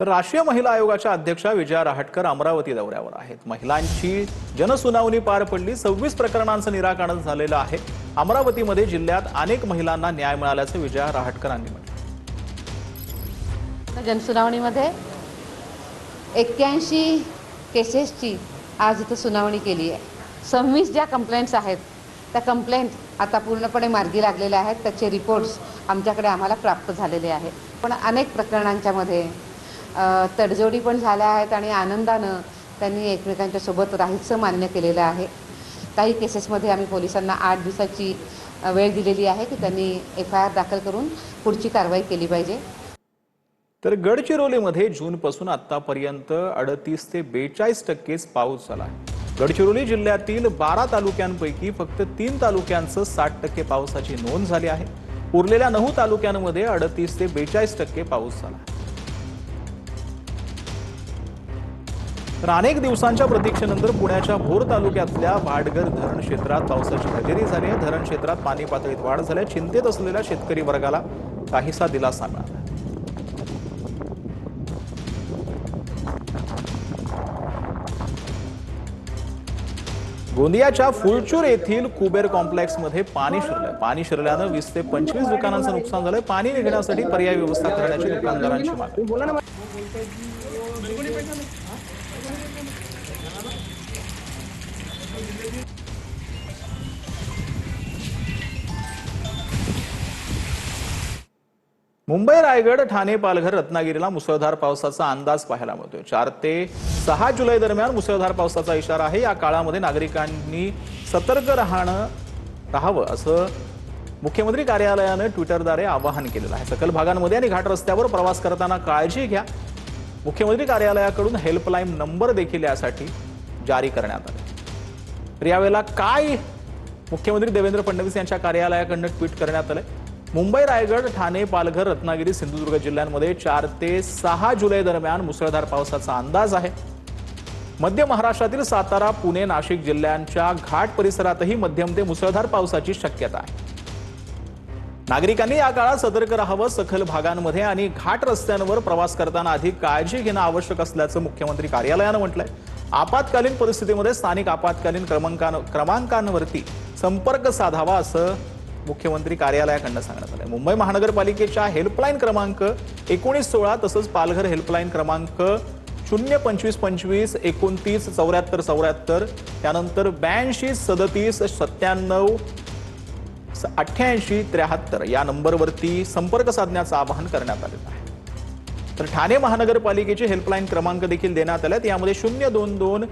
तर राष्ट्रीय महिला आयोगाच्या अध्यक्षा विजया रहाटकर अमरावती दौऱ्यावर आहेत। महिलांची जनसुनावणी पार पडली। 26 प्रकरणांचं निराकरण झालेलं आहे। अमरावतीमध्ये जिल्ह्यात अनेक महिलांना न्याय मिळाल्याचं विजया रहाटकरांनी म्हटलं। जनसुनावणीमध्ये 81 केसेसची आज इथं सुनावणी केली आहे। 26 ज्या कंप्लेंट्स आहेत त्या कंप्लेंट आता पूर्णपणे मार्गी लागलेल्या आहेत। त्याचे रिपोर्ट्स आम्हाला प्राप्त झालेले आहेत। पण अनेक प्रकरणांच्या मध्ये तडजोडी पण झाल्या आहेत आणि आनंदानं त्यांनी एकमेकांच्या सोबत राहायचं मान्य केलेलं आहे। काही केसेसमध्ये आम्ही पोलिसांना 8 दिवसाची वेळ दिलेली आहे की त्यांनी FIR दाखल करून पुढची कारवाई केली पाहिजे। तर गडचिरोलीमध्ये जूनपासून आतापर्यंत 38 ते 42% पाऊस झाला आहे। गडचिरोली जिल्ह्यातील 12 तालुक्यांपैकी फक्त 3 तालुक्यांचं 60% पावसाची नोंद झाली आहे। उरलेल्या 9 तालुक्यांमध्ये 38 ते 42% पाऊस झाला। तर अनेक दिवसांच्या प्रतीक्षेनंतर पुण्याच्या भोर तालुक्यातल्या भाटघर धरण क्षेत्रात पावसाची हजेरी झाली आहे। धरण क्षेत्रात पाणी पातळीत वाढ झाल्याने चिंतेत असलेल्या शेतकरी वर्गाला काहीसा दिलासा मिळाला। गोंदियाच्या फुलचूर येथील कुबेर कॉम्प्लेक्समध्ये पाणी शिरलं। पाणी शिरल्यानं 20 ते 25 दुकानांचं नुकसान झालंय। पाणी निघण्यासाठी पर्यायी व्यवस्था करण्याची दुकानदारांची मागणी। मुंबई, रायगड, ठाणे, पालघर, रत्नागिरीला मुसळधार पावसाचा अंदाज पाहायला मिळतोय। 4 ते 6 जुलै दरम्यान मुसळधार पावसाचा इशारा आहे। या काळामध्ये नागरिकांनी सतर्क राहावं असं मुख्यमंत्री कार्यालयाने ट्विटरद्वारे आवाहन केलेलं आहे। सखल भागांमध्ये आणि घाट रस्त्यावर प्रवास करताना काळजी घ्या। मुख्यमंत्री कार्यालयाकडून हेल्पलाईन नंबर देखील यासाठी जारी करण्यात आले। तर यावेळेला काय मुख्यमंत्री देवेंद्र फडणवीस यांच्या कार्यालयाकडून ट्विट करण्यात आले। मुंबई, रायगड, ठाणे, पालघर, रत्नागिरी, सिंधुदुर्ग जिल्ह्यांमध्ये 4 ते 6 जुलै दरम्यान मुसळधार पावसाचा अंदाज आहे। मध्य महाराष्ट्रातील सातारा, पुणे, नाशिक जिल्ह्यांच्या घाट परिसरातही मध्यम ते मुसळधार पावसाची शक्यता आहे। नागरिकांनी या काळात सतर्क राहावं। सखल भागांमध्ये आणि घाट रस्त्यांवर प्रवास करताना अधिक काळजी घेणं आवश्यक असल्याचं मुख्यमंत्री कार्यालयानं म्हटलंय। आपत्कालीन परिस्थितीमध्ये स्थानिक आपत्कालीन क्रमांकांवरती संपर्क साधावा असं मुख्यमंत्री कार्यालयाकडून सांगण्यात आलं। मुंबई महानगरपालिकेच्या हेल्पलाईन क्रमांक 1916 तसंच पालघर हेल्पलाईन क्रमांक 02525 29 74 74 त्यानंतर 82 37 97 88 73 या नंबरवरती संपर्क साधण्याचं आवाहन करण्यात आलेलं आहे। तर ठाणे महानगरपालिकेचे हेल्पलाईन क्रमांक देखील देण्यात आलेत। यामध्ये 022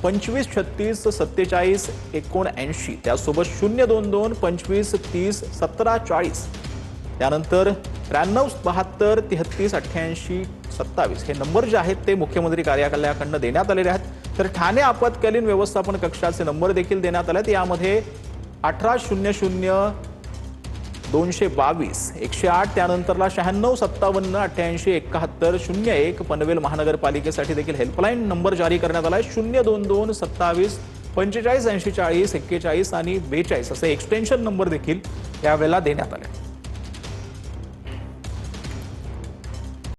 25 36 47 79 त्यासोबत 022 25 30 17 40 त्यानंतर 93 72 33 88 27 हे नंबर जे आहेत ते मुख्यमंत्री कार्यालयाकडून देण्यात आलेले आहेत। तर ठाणे आपत्कालीन व्यवस्थापन कक्षाचे नंबर देखील देण्यात आलेत। यामध्ये 1800 222 108 त्यानंतरला 96 57 88 71 01 पनवेल महानगरपालिकेसाठी देखील हेल्पलाईन नंबर जारी करण्यात आला आहे। 022 27 45 80 40 41 आणि 42 असे एक्सटेन्शन नंबर देखील यावेळेला देण्यात आले।